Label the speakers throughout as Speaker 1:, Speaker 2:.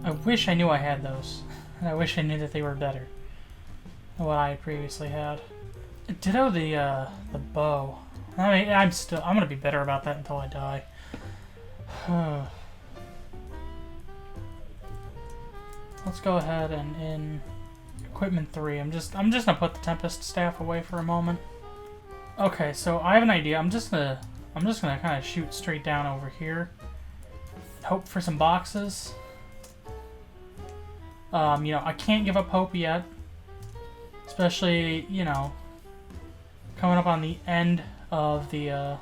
Speaker 1: I wish I knew I had those. And I wish I knew that they were better than what I had previously had. Ditto the bow. I mean, I'm gonna be bitter about that until I die. Let's go ahead and in equipment 3, I'm just gonna put the Tempest staff away for a moment. Okay, so I have an idea. I'm just gonna kind of shoot straight down over here. Hope for some boxes. You know, I can't give up hope yet. Especially, you know, coming up on the end of the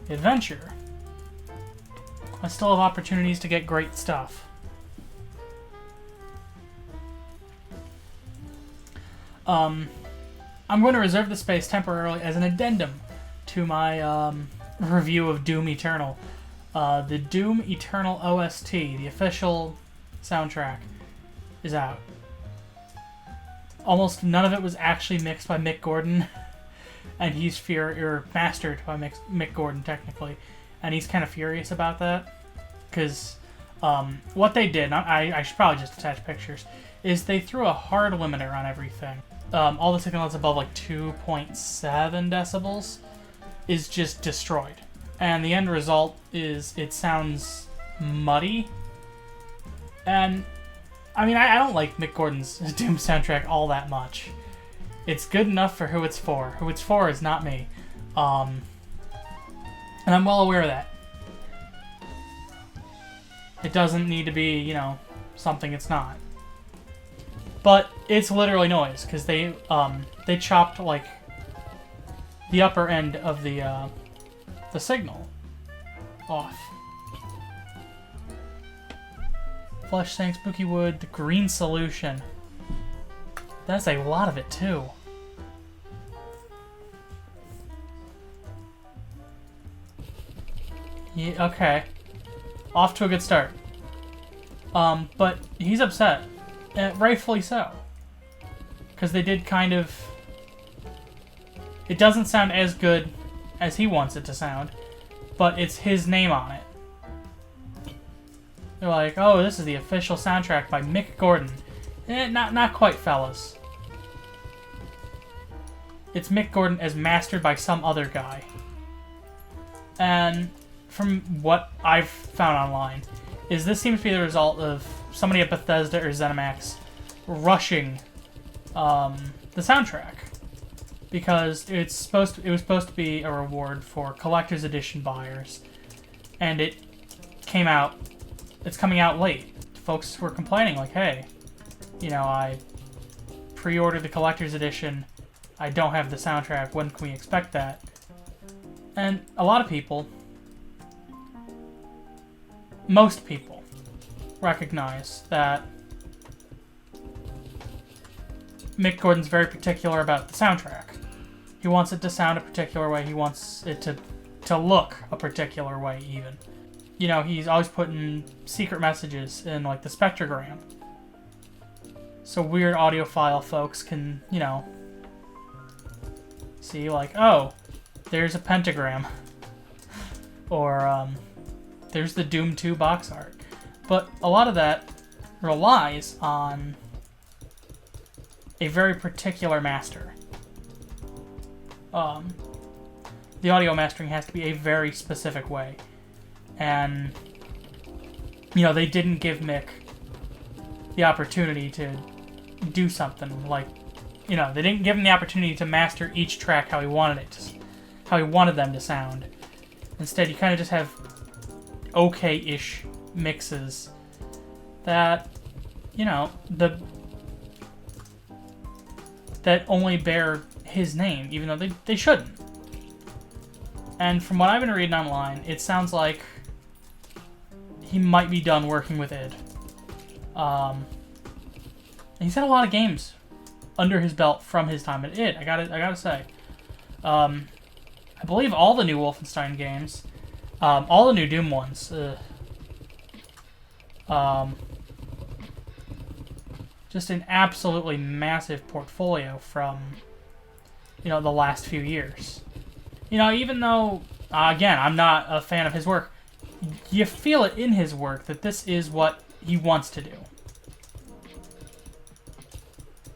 Speaker 1: adventure. I still have opportunities to get great stuff. I'm going to reserve the space temporarily as an addendum to my review of Doom Eternal. The Doom Eternal OST, the official soundtrack, is out. Almost none of it was actually mixed by Mick Gordon, and he's mastered by Mick Gordon technically, and he's kind of furious about that, because what they did, I should probably just attach pictures, is they threw a hard limiter on everything. All the signal that's above like 2.7 decibels is just destroyed, and the end result is it sounds muddy. And I mean, I don't like Mick Gordon's Doom soundtrack all that much. It's good enough for who it's for. Who it's for is not me. And I'm well aware of that. It doesn't need to be, you know, something it's not. But it's literally noise, because they chopped, like, the upper end of the signal off. Flesh, sand, spooky wood, the green solution. That's a lot of it, too. Yeah, okay. Off to a good start. But he's upset. Rightfully so. Because they did kind of... It doesn't sound as good as he wants it to sound, but it's his name on it. They're like, oh, this is the official soundtrack by Mick Gordon. Not quite, fellas. It's Mick Gordon as mastered by some other guy. And from what I've found online, is this seems to be the result of somebody at Bethesda or ZeniMax rushing the soundtrack. Because it was supposed to be a reward for collector's edition buyers. And it came out... It's coming out late. Folks were complaining, like, hey, you know, I pre-ordered the collector's edition. I don't have the soundtrack. When can we expect that? And a lot of people, most people, recognize that Mick Gordon's very particular about the soundtrack. He wants it to sound a particular way. He wants it to look a particular way, even. You know, he's always putting secret messages in, like, the spectrogram. So weird audiophile folks can, you know, see, like, oh, there's a pentagram. Or, there's the Doom 2 box art. But a lot of that relies on a very particular master. The audio mastering has to be a very specific way. And, you know, they didn't give Mick the opportunity to do something like, you know, they didn't give him the opportunity to master each track how he wanted them to sound. Instead, you kind of just have okay-ish mixes that, you know, that only bear his name, even though they shouldn't. And from what I've been reading online, it sounds like he might be done working with id. He's had a lot of games under his belt from his time at id. I gotta say, I believe all the new Wolfenstein games, all the new Doom ones, just an absolutely massive portfolio from, you know, the last few years. You know, even though, again, I'm not a fan of his work, you feel it in his work that this is what he wants to do.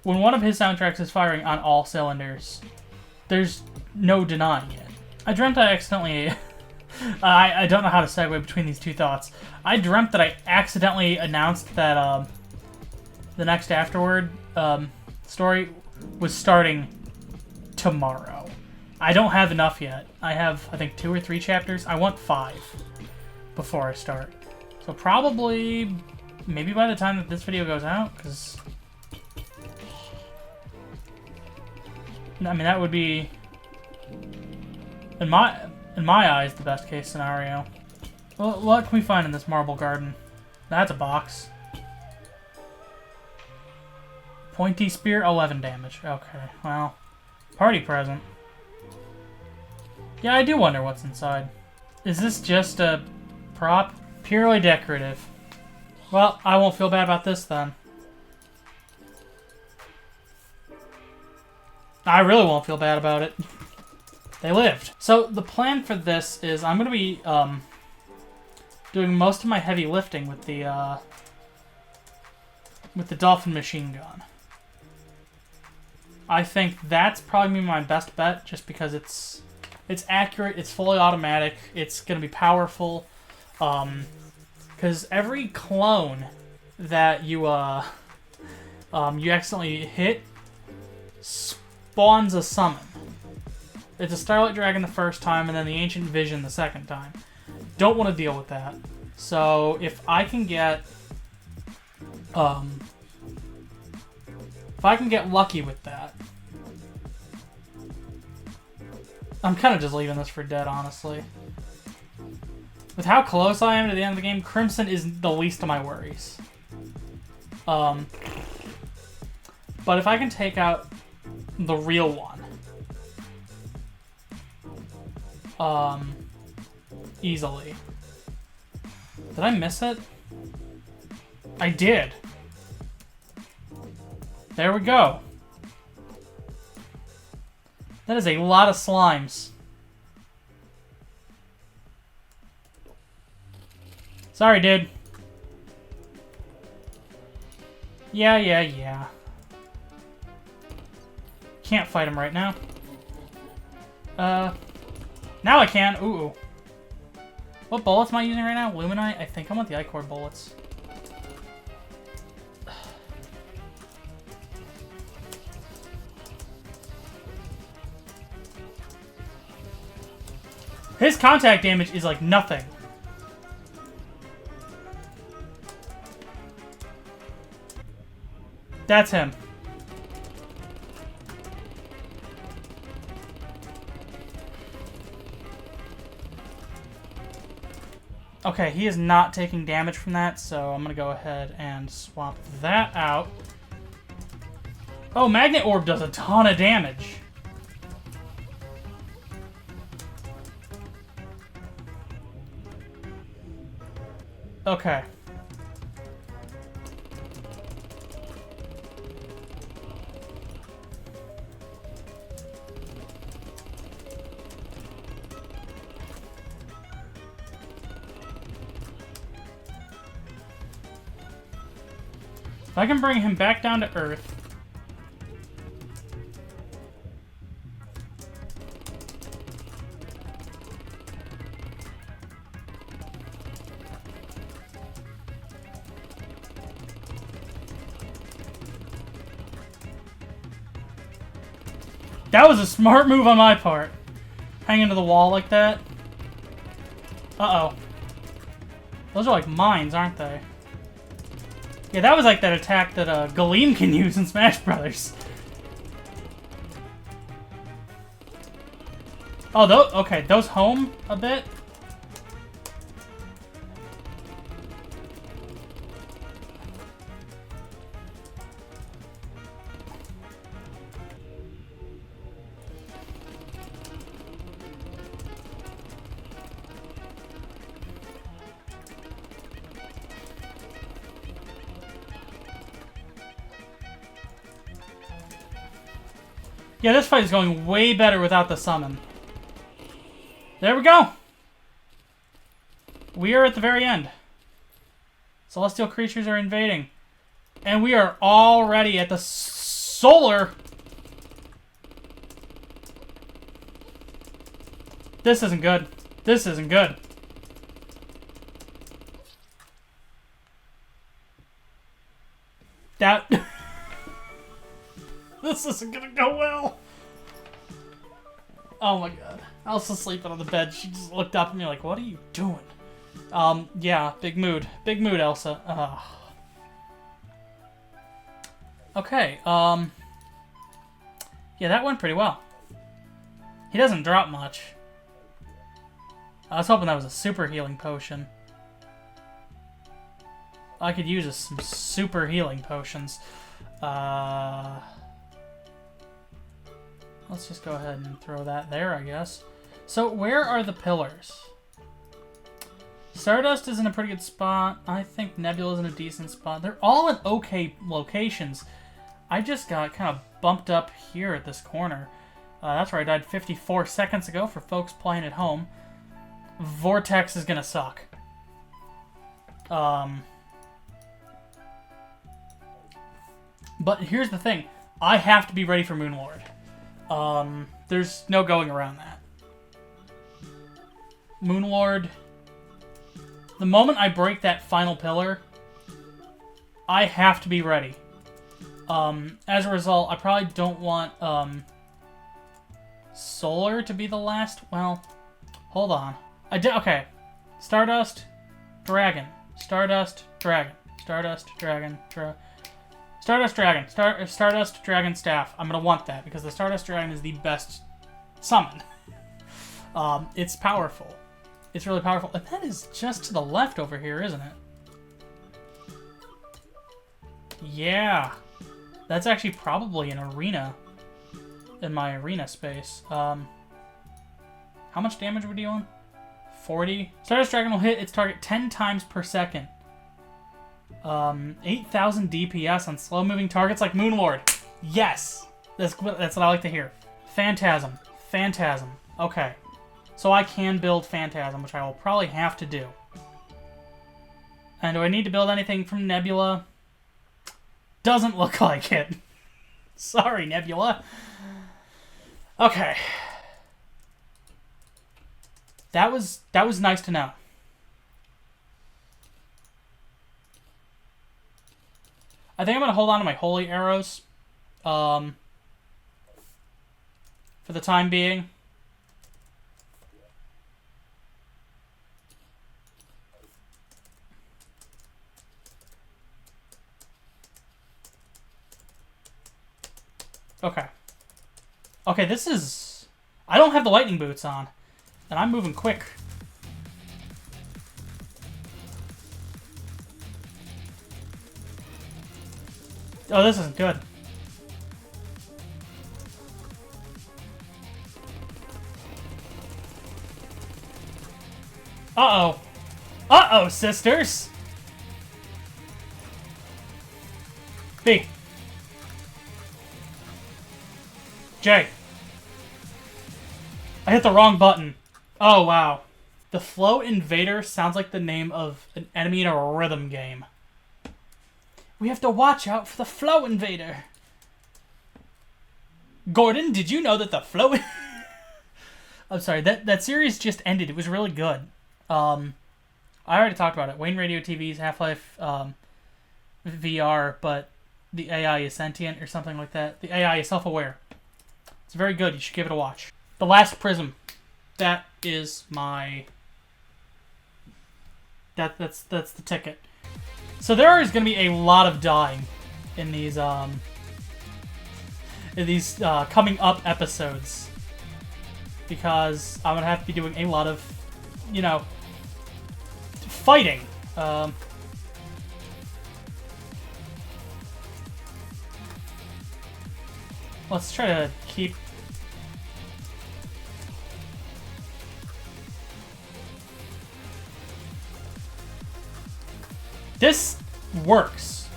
Speaker 1: When one of his soundtracks is firing on all cylinders, there's no denying it. I dreamt I accidentally... I don't know how to segue between these two thoughts. I dreamt that I accidentally announced that the next Afterward story was starting tomorrow. I don't have enough yet. I have, I think, 2 or 3 chapters. I want 5 before I start. So probably, maybe by the time that this video goes out, because... I mean, that would be, in my eyes, the best case scenario. Well, what can we find in this marble garden? That's a box. Pointy spear, 11 damage. Okay, well, party present. Yeah, I do wonder what's inside. Is this just a prop? Purely decorative. Well, I won't feel bad about this then. I really won't feel bad about it. They lived. So the plan for this is I'm going to be doing most of my heavy lifting with the Dolphin machine gun. I think that's probably my best bet, just because it's accurate, it's fully automatic, it's going to be powerful. Because every clone that you accidentally hit spawns a summon. It's a Starlight Dragon the first time, and then the Ancient Vision the second time. Don't want to deal with that. So if I can get lucky with that, I'm kind of just leaving this for dead, honestly. With how close I am to the end of the game, Crimson is the least of my worries. But if I can take out the real one, easily. Did I miss it? I did. There we go. That is a lot of slimes. Sorry, dude. Yeah. Can't fight him right now. Now I can. Ooh. What bullets am I using right now? Luminite? I think I want the Ichor bullets. His contact damage is like nothing. That's him. Okay, he is not taking damage from that, so I'm gonna go ahead and swap that out. Oh, Magnet Orb does a ton of damage. Okay. If I can bring him back down to Earth. That was a smart move on my part. Hang into the wall like that. Uh-oh. Those are like mines, aren't they? Yeah, that was like that attack that Galeem can use in Smash Brothers. Oh, okay, those home a bit. Yeah, this fight is going way better without the summon. There we go. We are at the very end. Celestial creatures are invading. And we are already at the solar. This isn't good. This isn't good. That... This isn't gonna go well. Oh my god. I was just sleeping on the bed. She just looked up at me like, what are you doing? Yeah, big mood. Big mood, Elsa. Okay, yeah, that went pretty well. He doesn't drop much. I was hoping that was a super healing potion. I could use some super healing potions. Let's just go ahead and throw that there, I guess. So, where are the pillars? Stardust is in a pretty good spot. I think Nebula's in a decent spot. They're all in okay locations. I just got kind of bumped up here at this corner. That's where I died 54 seconds ago for folks playing at home. Vortex is gonna suck. But here's the thing. I have to be ready for Moonlord. There's no going around that. Moonlord... The moment I break that final pillar, I have to be ready. As a result, I probably don't want, Solar to be the last... Well, hold on. Okay. Stardust, Dragon. Stardust, Dragon. Stardust, Dragon. Stardust, Dragon. Stardust, Dragon, Staff. I'm gonna want that, because the Stardust Dragon is the best summon. It's powerful. It's really powerful. And that is just to the left over here, isn't it? Yeah. That's actually probably an arena. In my arena space. How much damage are we dealing? 40. Stardust Dragon will hit its target 10 times per second. 8,000 DPS on slow-moving targets like Moonlord. Yes! That's what I like to hear. Phantasm. Phantasm. Okay. So I can build Phantasm, which I will probably have to do. And do I need to build anything from Nebula? Doesn't look like it. Sorry, Nebula. Okay. That was nice to know. I think I'm going to hold on to my holy arrows. For the time being. Okay. Okay, this is... I don't have the lightning boots on. And I'm moving quick. Oh, this isn't good. Uh-oh. Uh-oh, sisters! B. J. I hit the wrong button. Oh, wow. The Flow Invader sounds like the name of an enemy in a rhythm game. We have to watch out for the Flow Invader. Gordon, did you know that the Flow... I'm sorry, that series just ended. It was really good. I already talked about it. Wayne Radio TV's Half-Life VR, but the AI is sentient or something like that. The AI is self-aware. It's very good. You should give it a watch. The Last Prism. That is my... That's the ticket. So there is going to be a lot of dying in these coming up episodes, because I'm going to have to be doing a lot of, you know, fighting. Let's try to keep... This works.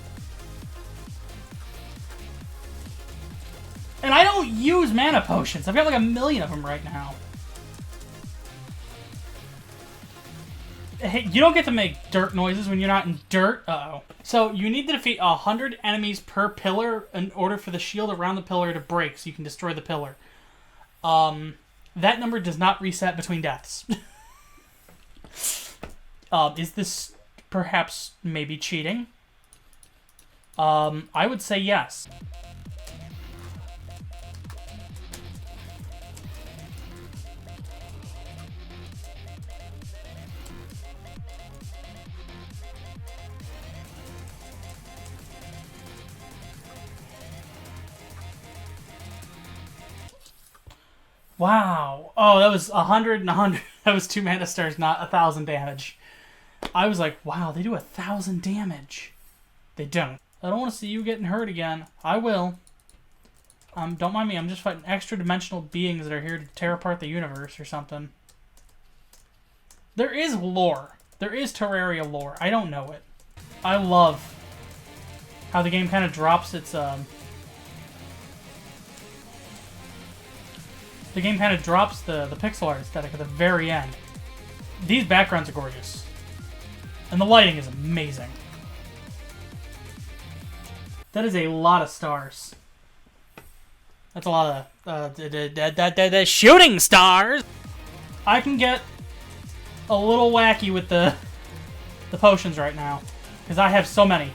Speaker 1: And I don't use mana potions. I've got like 1 million of them right now. Hey, you don't get to make dirt noises when you're not in dirt. Uh-oh. So you need to defeat 100 enemies per pillar in order for the shield around the pillar to break so you can destroy the pillar. That number does not reset between deaths. Is this perhaps maybe cheating? I would say yes. Wow. Oh, that was 100 and 100. That was 2 mana stars, not 1,000 damage. I was like, wow, they do 1,000 damage. They don't. I don't want to see you getting hurt again. I will. Don't mind me. I'm just fighting extra dimensional beings that are here to tear apart the universe or something. There is lore. There is Terraria lore. I don't know it. I love how the game kind of drops its the game kind of drops the pixel art aesthetic at the very end. These backgrounds are gorgeous. And the lighting is amazing. That is a lot of stars. That's a lot of shooting stars! I can get a little wacky with the potions right now. Because I have so many.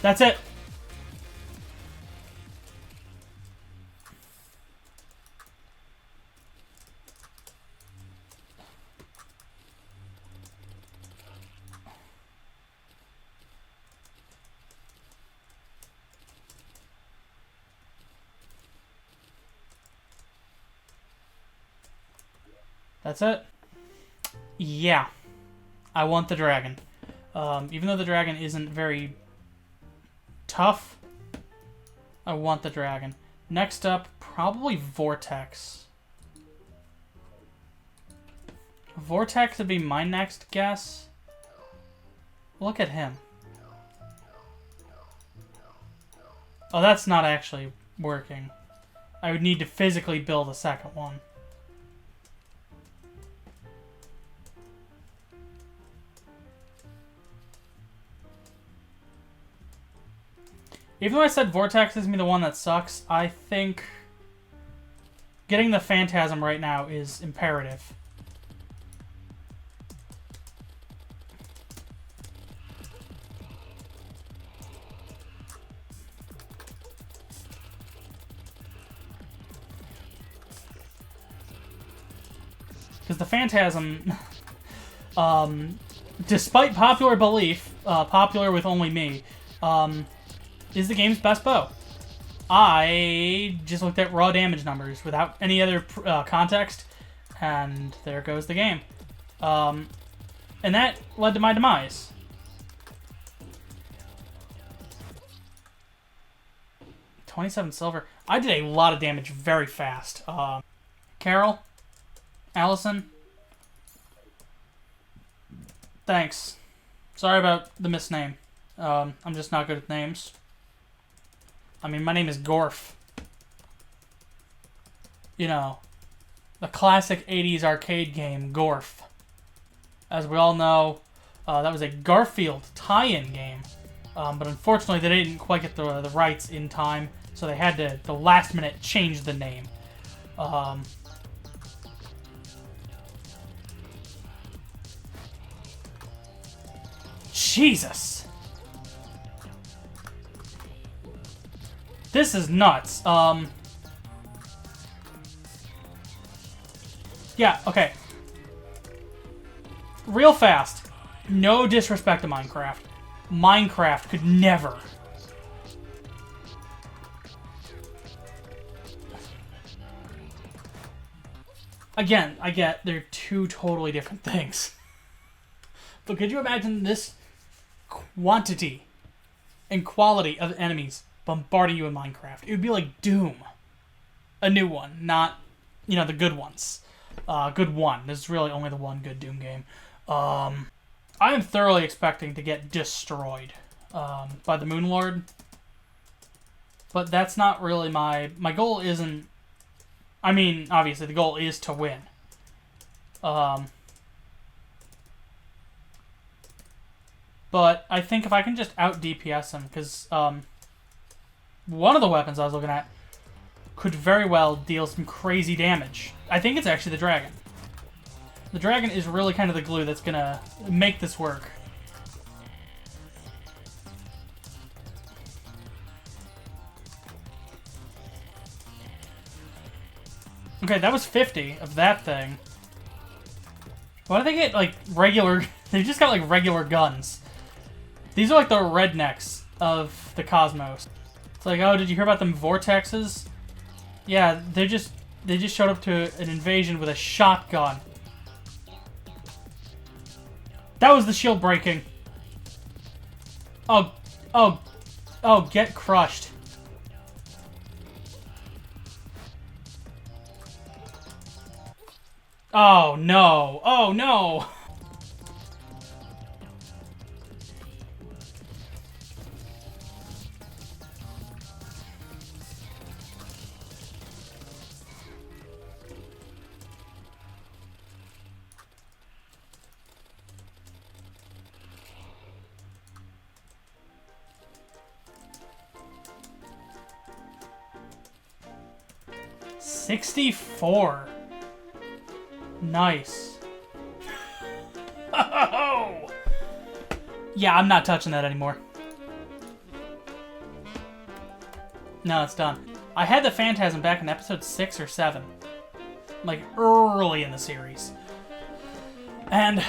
Speaker 1: That's it. That's it. Yeah. I want the dragon. Even though the dragon isn't very tough, I want the dragon. Next up, probably Vortex. Vortex would be my next guess. Look at him. Oh, that's not actually working. I would need to physically build a second one. Even though I said Vortex is me the one that sucks, I think getting the Phantasm right now is imperative. Because the Phantasm, despite popular belief, popular with only me, is the game's best bow. I just looked at raw damage numbers without any other context, and there goes the game. And that led to my demise. $27 silver. I did a lot of damage very fast. Carol? Allison? Thanks. Sorry about the misname. I'm just not good at names. I mean, my name is Gorf. You know, the classic 80s arcade game, Gorf. As we all know, that was a Garfield tie-in game. But unfortunately, they didn't quite get the rights in time, so they had to, the last minute, change the name. Jesus! This is nuts. Yeah, okay. Real fast. No disrespect to Minecraft. Minecraft could never. Again, I get they're two totally different things. But could you imagine this quantity and quality of enemies bombarding you in Minecraft? It would be like Doom. A new one, not, you know, the good ones. Good one. There's really only the one good Doom game. I am thoroughly expecting to get destroyed by the Moon Lord. But that's not really my goal isn't... I mean, obviously, the goal is to win. But I think if I can just out DPS him, because one of the weapons I was looking at could very well deal some crazy damage. I think it's actually the dragon. The dragon is really kind of the glue that's gonna make this work. Okay, that was 50 of that thing. Why do they get, like, regular... They just got, like, regular guns. These are, like, the rednecks of the cosmos. It's like, oh, did you hear about them vortexes? Yeah, they just showed up to an invasion with a shotgun. That was the shield breaking. Oh, get crushed. Oh, no. Oh, no. $64. Nice. Oh! Yeah, I'm not touching that anymore. No, it's done. I had the Phantasm back in episode 6 or 7. Like, early in the series. And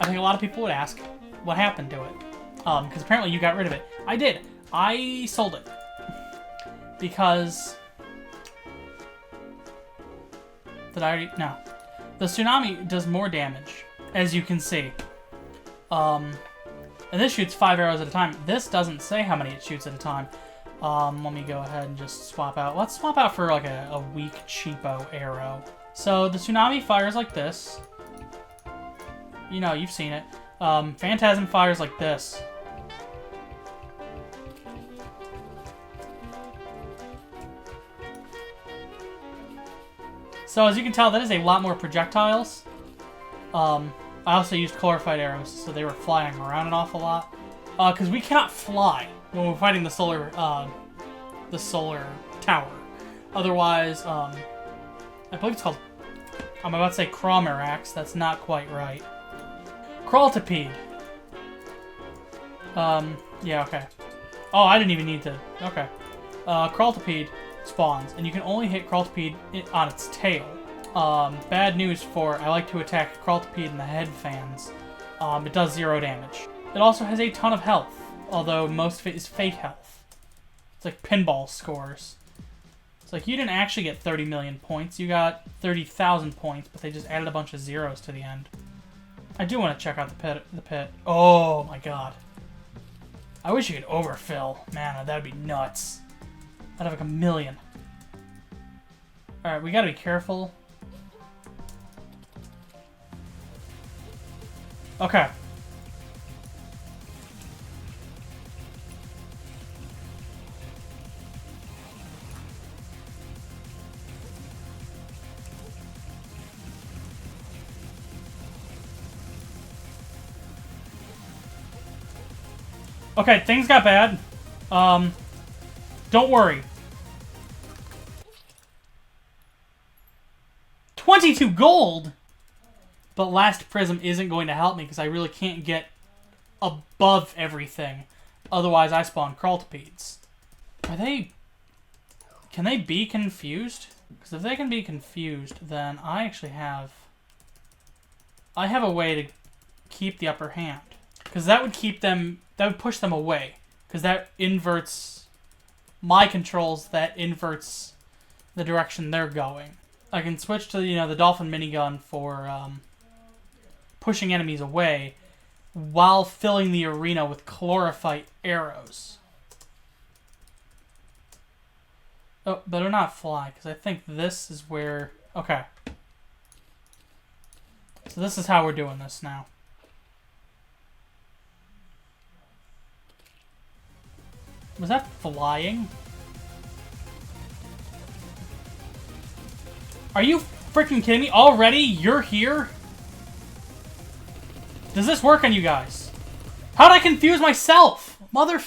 Speaker 1: I think a lot of people would ask what happened to it. Because apparently you got rid of it. I did. I sold it. Because... Did I already... No. The tsunami does more damage, as you can see. And this shoots 5 arrows at a time. This doesn't say how many it shoots at a time. Let me go ahead and just swap out. Let's swap out for like a weak cheapo arrow. So the tsunami fires like this. You know, you've seen it. Phantasm fires like this. So as you can tell, that is a lot more projectiles. I also used glorified arrows, so they were flying around an awful lot. Because we cannot fly when we're fighting the solar tower. Otherwise, I believe it's called... I'm about to say Cromerax. That's not quite right. Crawltipede. Yeah, okay. Oh, I didn't even need to... Okay. Crawltipede spawns, and you can only hit Crawltipede on its tail. Bad news for I like to attack Crawltipede in the head fans. It does 0 damage. It also has a ton of health, although most of it is fake health. It's like pinball scores. It's like you didn't actually get 30 million points, you got 30,000 points, but they just added a bunch of zeros to the end. I do want to check out the pit. Oh my god. I wish you could overfill. Man, that'd be nuts. I'd have like 1 million. Alright, we gotta be careful. Okay. Okay, things got bad. Don't worry. 22 gold! But Last Prism isn't going to help me because I really can't get above everything. Otherwise, I spawn Crawltipedes. Are they... Can they be confused? Because if they can be confused, then I actually have... I have a way to keep the upper hand. Because that would keep them... That would push them away. Because that inverts... My controls, that inverts the direction they're going. I can switch to, the Dolphin minigun for pushing enemies away while filling the arena with chlorophyte arrows. Oh, better not fly, because I think this is where... Okay. So this is how we're doing this now. Was that flying? Are you freaking kidding me? Already? You're here? Does this work on you guys? How'd I confuse myself? Mother...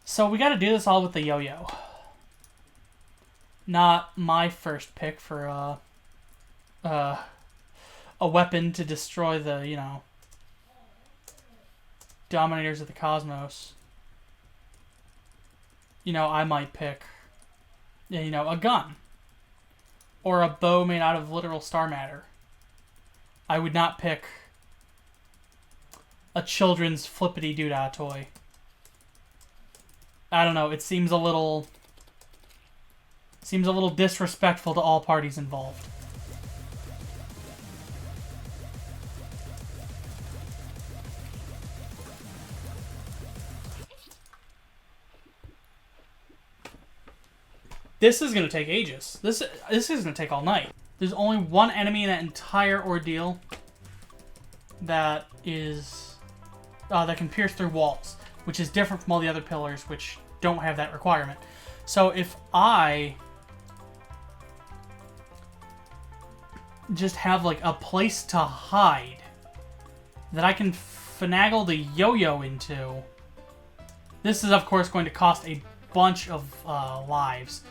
Speaker 1: So we gotta do this all with the yo-yo. Not my first pick for a weapon to destroy the, you know, dominators of the cosmos. You know, I might pick, you know, a gun. Or a bow made out of literal star matter. I would not pick a children's flippity-doo-dah toy. I don't know, it seems a little disrespectful to all parties involved. This is gonna take ages. This is gonna take all night. There's only one enemy in that entire ordeal that is that can pierce through walls, which is different from all the other pillars, which don't have that requirement. So if I just have like a place to hide that I can finagle the yo-yo into, this is of course going to cost a bunch of lives.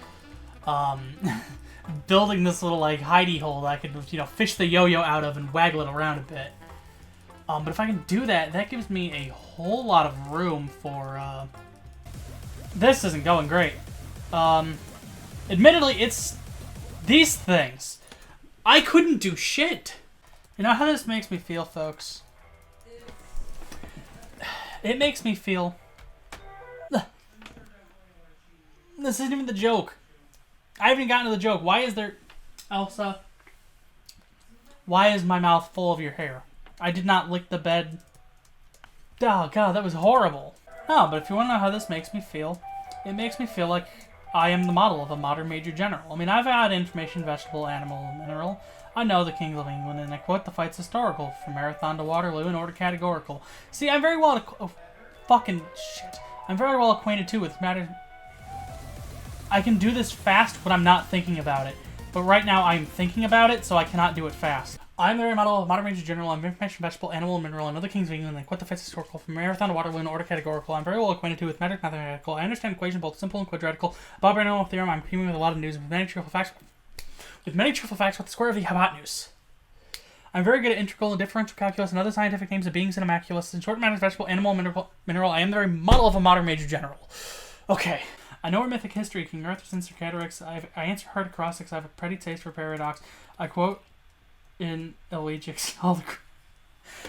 Speaker 1: Building this little like hidey hole that I could, you know, fish the yo-yo out of and waggle it around a bit. But if I can do that, that gives me a whole lot of room for, this isn't going great. Admittedly, it's these things. I couldn't do shit. You know how this makes me feel, folks? It makes me feel... This isn't even the joke. I haven't gotten to the joke. Why is there... Elsa? Why is my mouth full of your hair? I did not lick the bed. Oh, God, that was horrible. No, but if you want to know how this makes me feel, it makes me feel like I am the model of a modern Major General. I mean, I've had information, vegetable, animal, and mineral. I know the Kings of England, and I quote, the fight's historical, from Marathon to Waterloo, in order categorical. See, I'm very well... Oh, fucking shit. I'm very well acquainted, too, with matters... I can do this fast when I'm not thinking about it. But right now, I'm thinking about it, so I cannot do it fast. I'm the very model of modern Major General. I'm information, vegetable, animal, and mineral, and other Kings of England, like what the fight's historical, from Marathon to Waterloo, in order categorical. I'm very well acquainted, too, with mathematical. I understand equations, both simple and quadratical. Above Barnomial theorem, I'm coming with a lot of news, with many truthful facts about the square of the hypotenuse. I'm very good at integral and differential calculus and other scientific names of beings and immaculus. In short matters, vegetable, animal, mineral, I am the very model of a modern Major General. Okay. I know our mythic history, King Arthur's and Sir Cataracts. I answer hard acrostics. I have a pretty taste for paradox. I quote in Elegiacs.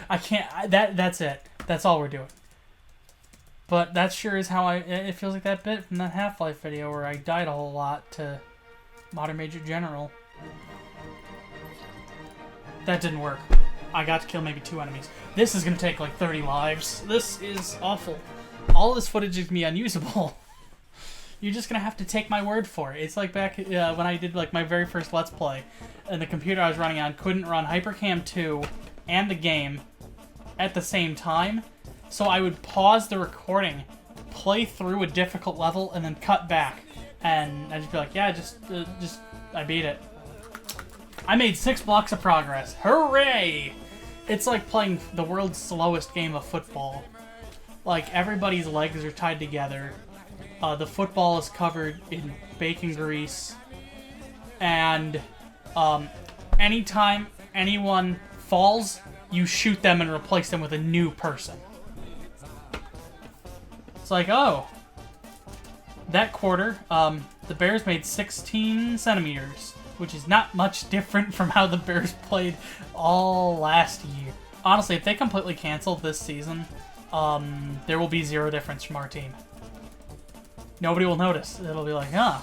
Speaker 1: I can't. That's it. That's all we're doing. But that sure is how it feels like that bit from that Half-Life video where I died a whole lot to Modern Major General. That didn't work. I got to kill maybe 2 enemies. This is going to take like 30 lives. This is awful. All this footage is me unusable. You're just going to have to take my word for it. It's like back when I did like my very first Let's Play, and the computer I was running on couldn't run Hypercam 2 and the game at the same time. So I would pause the recording, play through a difficult level, and then cut back. And I'd just be like, yeah, I beat it. I made 6 blocks of progress. Hooray! It's like playing the world's slowest game of football. Like, everybody's legs are tied together. The football is covered in bacon grease. And anytime anyone falls, you shoot them and replace them with a new person. It's like, oh, that quarter, the Bears made 16 centimeters, which is not much different from how the Bears played all last year. Honestly, if they completely cancel this season, there will be 0 difference from our team. Nobody will notice. It'll be like, huh,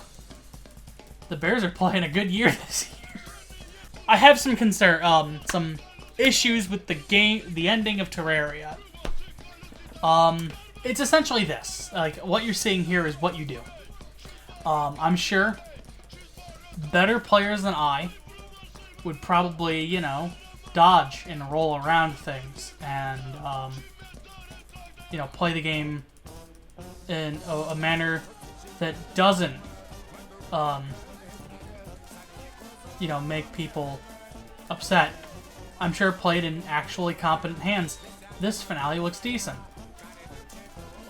Speaker 1: the Bears are playing a good year this year. I have some concern, some issues with the game, the ending of Terraria. It's essentially this. Like, what you're seeing here is what you do. I'm sure better players than I would probably, you know, dodge and roll around things and, you know, play the game in a manner that doesn't, you know, make people upset. I'm sure played in actually competent hands. this finale looks decent.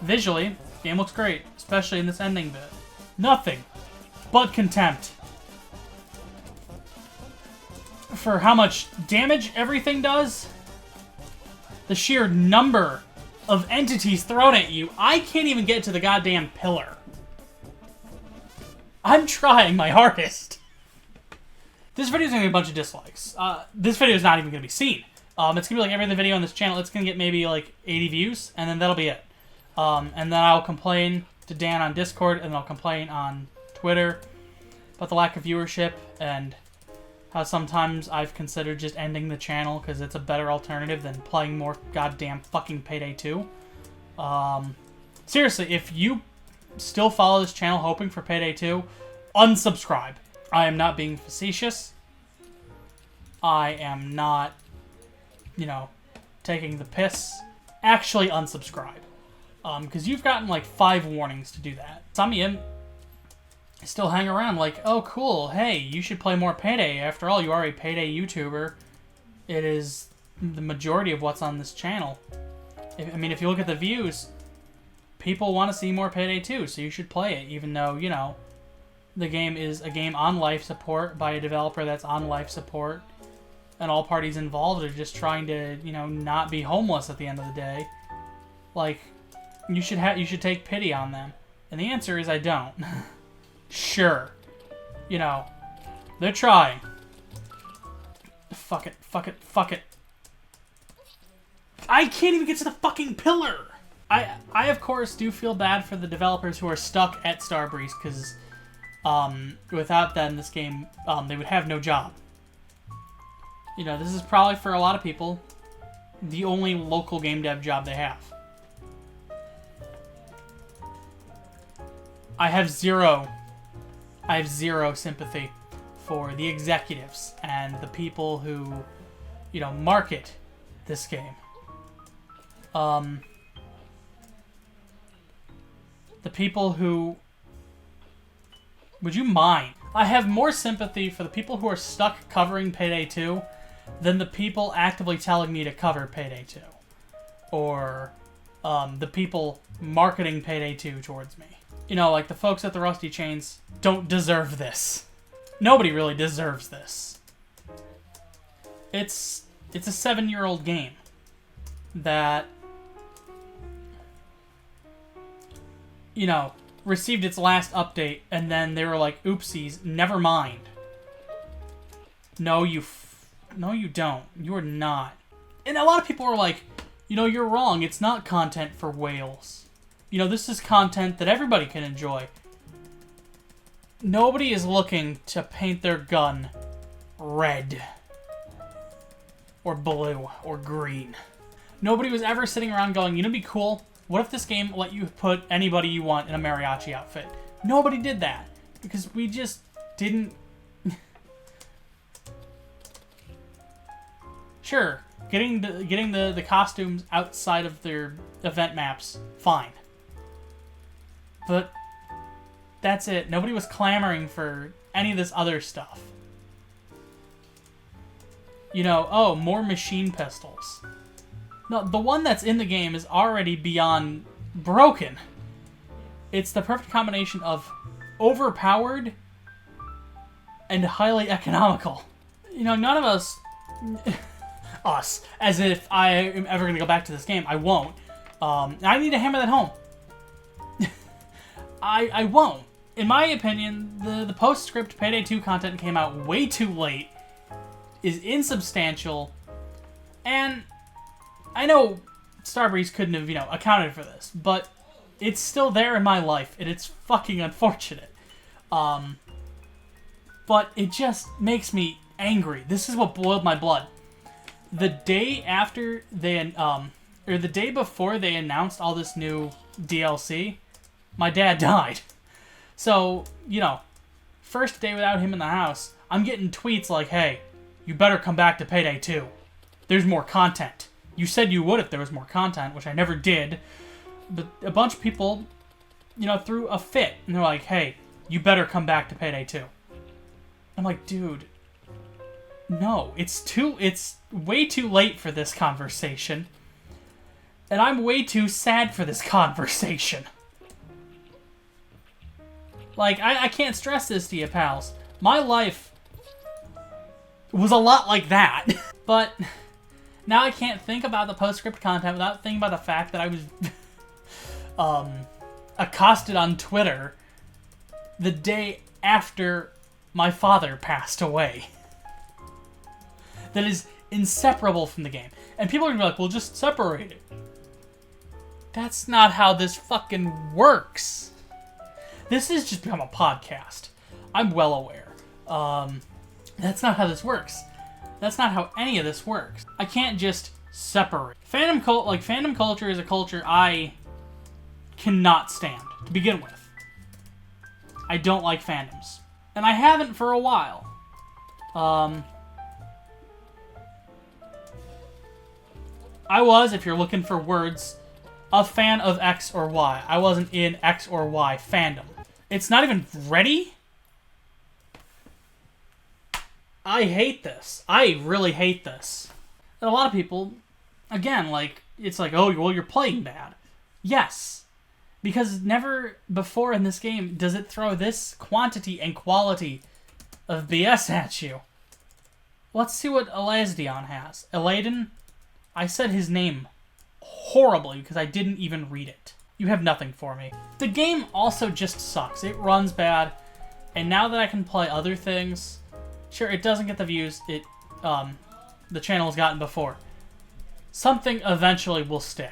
Speaker 1: Visually, game looks great, especially in this ending bit. Nothing but contempt for how much damage everything does. The sheer number of entities thrown at you. I can't even get to the goddamn pillar. I'm trying my hardest. This video is going to get a bunch of dislikes. This video is not even going to be seen. It's going to be like every other video on this channel. It's going to get maybe like 80 views, and then that'll be it. And then I'll complain to Dan on Discord, and I'll complain on Twitter about the lack of viewership, and how sometimes I've considered just ending the channel because it's a better alternative than playing more goddamn fucking Payday 2. Seriously, if you still follow this channel hoping for Payday 2, unsubscribe. I am not being facetious. I am not, you know, taking the piss. Actually unsubscribe. Because you've gotten like 5 warnings to do that. Some of you still hang around like, oh cool, hey, you should play more Payday. After all, you are a Payday YouTuber. It is the majority of what's on this channel. I mean, if you look at the views, people want to see more Payday 2, so you should play it, even though, you know, the game is a game on life support by a developer that's on life support, and all parties involved are just trying to, you know, not be homeless at the end of the day. Like, you should take pity on them. And the answer is I don't. Sure. You know, they're trying. Fuck it, fuck it, fuck it. I can't even get to the fucking pillar! I of course do feel bad for the developers who are stuck at Starbreeze, because without them, this game, they would have no job. You know, this is probably, for a lot of people, the only local game dev job they have. I have zero sympathy for the executives and the people who, you know, market this game. The people who... Would you mind? I have more sympathy for the people who are stuck covering Payday 2 than the people actively telling me to cover Payday 2. Or the people marketing Payday 2 towards me. You know, like the folks at the Rusty Chains don't deserve this. Nobody really deserves this. It's a 7-year-old game that, you know, received its last update, and then they were like, oopsies, never mind. No, you don't. You are not. And a lot of people are like, you know, you're wrong. It's not content for whales. You know, this is content that everybody can enjoy. Nobody is looking to paint their gun red. Or blue. Or green. Nobody was ever sitting around going, you know, it'd be cool. What if this game let you put anybody you want in a mariachi outfit? Nobody did that. Because we just didn't... Sure, getting the costumes outside of their event maps, fine. But that's it. Nobody was clamoring for any of this other stuff. You know, oh, more machine pistols. No, the one that's in the game is already beyond broken. It's the perfect combination of overpowered and highly economical. You know, none of us... us. As if I am ever going to go back to this game. I won't. I need to hammer that home. I won't. In my opinion, the postscript Payday 2 content came out way too late, is insubstantial, and I know Starbreeze couldn't have, you know, accounted for this, but it's still there in my life, and it's fucking unfortunate. But it just makes me angry. This is what boiled my blood. The day after they, or the day before they announced all this new DLC, my dad died. So, you know, first day without him in the house, I'm getting tweets like, hey, you better come back to Payday 2. There's more content. You said you would if there was more content, which I never did. But a bunch of people, you know, threw a fit. And they're like, hey, you better come back to Payday 2. I'm like, dude, no. It's way too late for this conversation. And I'm way too sad for this conversation. Like, I can't stress this to you, pals. My life was a lot like that. But now I can't think about the postscript content without thinking about the fact that I was accosted on Twitter the day after my father passed away. That is inseparable from the game. And people are gonna be like, well, just separate it. That's not how this fucking works. This has just become a podcast. I'm well aware. That's not how this works. That's not how any of this works. I can't just separate. Fandom culture is a culture I cannot stand, to begin with. I don't like fandoms. And I haven't for a while. I was, if you're looking for words, a fan of X or Y. I wasn't in X or Y fandom. It's not even ready? I hate this. I really hate this. And a lot of people, again, like, it's like, oh, well, you're playing bad. Yes. Because never before in this game does it throw this quantity and quality of BS at you. Let's see what Elazion has. Eladen? I said his name horribly because I didn't even read it. You have nothing for me. The game also just sucks. It runs bad. And now that I can play other things, sure, it doesn't get the views the channel has gotten before. Something eventually will stick.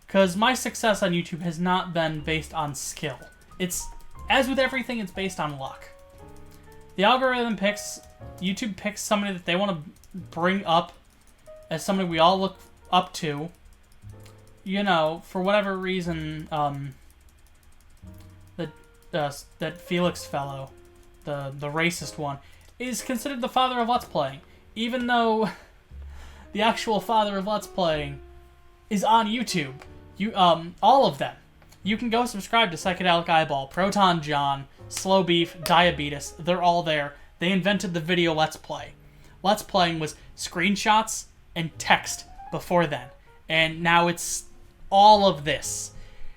Speaker 1: Because my success on YouTube has not been based on skill. It's, as with everything, it's based on luck. The algorithm YouTube picks somebody that they want to bring up as somebody we all look up to. You know, for whatever reason, that Felix fellow, the racist one, is considered the father of Let's Playing, even though the actual father of Let's Playing is on YouTube. All of them. You can go subscribe to Psychedelic Eyeball, Proton John, Slow Beef, Diabetes. They're all there. They invented the video Let's Play. Let's Playing was screenshots and text before then. And now it's all of this.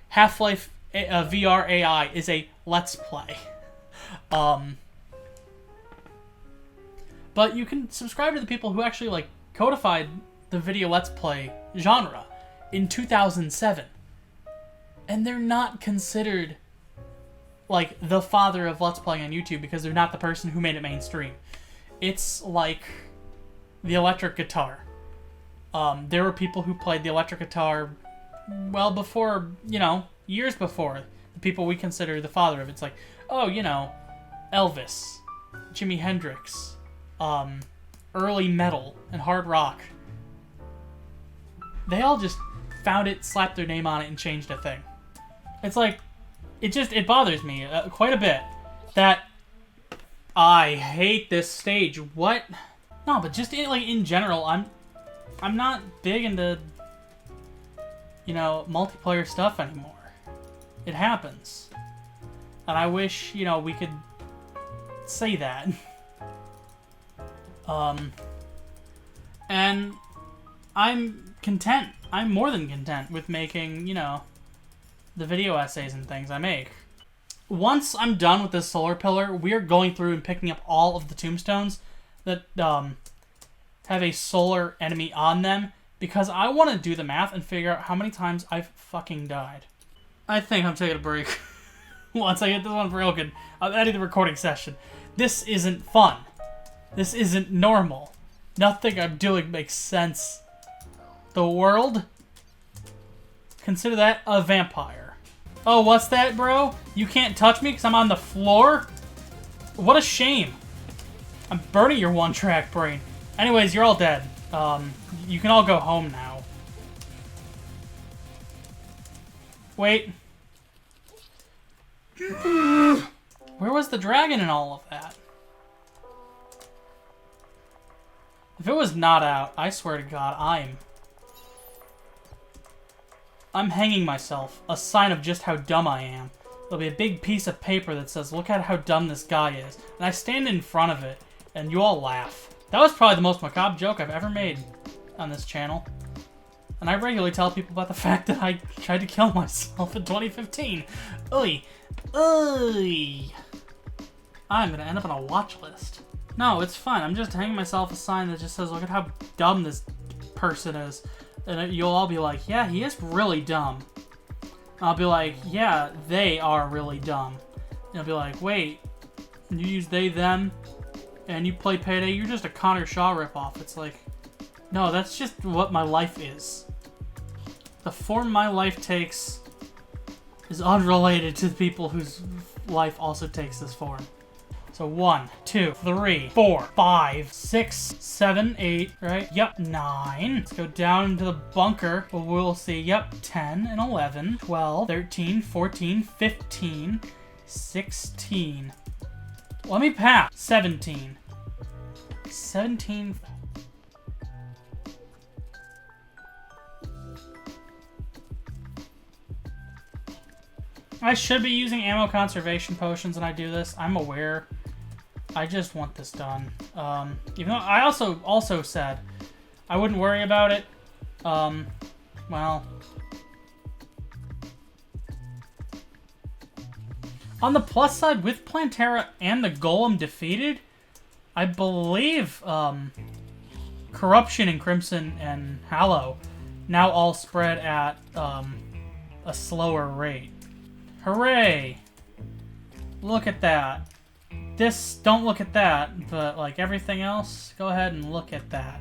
Speaker 1: Half-Life VR AI is a Let's Play. But you can subscribe to the people who actually, like, codified the video Let's Play genre in 2007. And they're not considered, like, the father of Let's Playing on YouTube because they're not the person who made it mainstream. It's like the electric guitar. There were people who played the electric guitar well before, you know, years before the people we consider the father of it. It's like, oh, you know, Elvis, Jimi Hendrix, early metal and hard rock. They all just found it, slapped their name on it, and changed a thing. It's like, it bothers me quite a bit that I hate this stage. What? No, but just in general, I'm not big into, you know, multiplayer stuff anymore. It happens. And I wish, you know, we could say that. And I'm content. I'm more than content with making, you know, the video essays and things I make. Once I'm done with this solar pillar, we are going through and picking up all of the tombstones that have a solar enemy on them, because I want to do the math and figure out how many times I've fucking died. I think I'm taking a break. Once I get this one broken, I'm ending the recording session. This isn't fun. This isn't normal. Nothing I'm doing makes sense. The world? Consider that a vampire. Oh, what's that, bro? You can't touch me because I'm on the floor? What a shame. I'm burning your one-track brain. Anyways, you're all dead. You can all go home now. Wait. Where was the dragon in all of that? If it was not out, I swear to God, I'm hanging myself. A sign of just how dumb I am. There'll be a big piece of paper that says, look at how dumb this guy is. And I stand in front of it, and you all laugh. That was probably the most macabre joke I've ever made on this channel. And I regularly tell people about the fact that I tried to kill myself in 2015. Oy. Oy. I'm gonna end up on a watch list. No, it's fine. I'm just hanging myself a sign that just says, look at how dumb this person is. And you'll all be like, yeah, he is really dumb. I'll be like, yeah, they are really dumb. And I'll be like, wait, you use they, them, and you play Payday, you're just a Connor Shaw ripoff. It's like, no, that's just what my life is. The form my life takes is unrelated to the people whose life also takes this form. So 1, 2, 3, 4, 5, 6, 7, 8, right? Yep, 9. Let's go down into the bunker. Well, we'll see. Yep, 10 and 11, 12, 13, 14, 15, 16. Let me pass. 17. 17. I should be using ammo conservation potions when I do this. I'm aware. I just want this done. Even though I also said I wouldn't worry about it. Well, on the plus side, with Plantera and the Golem defeated, I believe Corruption and Crimson and Hallow now all spread at a slower rate. Hooray! Look at that. Don't look at that, but like everything else, go ahead and look at that.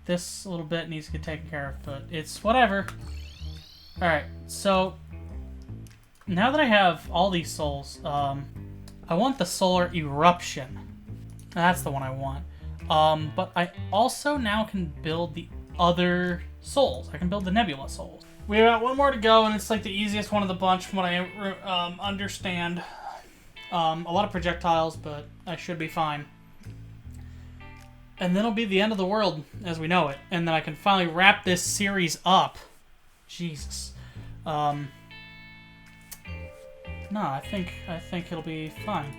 Speaker 1: This little bit needs to get taken care of, but it's whatever. Alright, so now that I have all these souls, I want the Solar Eruption. That's the one I want. But I also now can build the other souls. I can build the Nebula souls. We got one more to go, and it's like the easiest one of the bunch from what I understand. A lot of projectiles, but I should be fine. And then it'll be the end of the world as we know it. And then I can finally wrap this series up. Jesus. No, I think it'll be fine.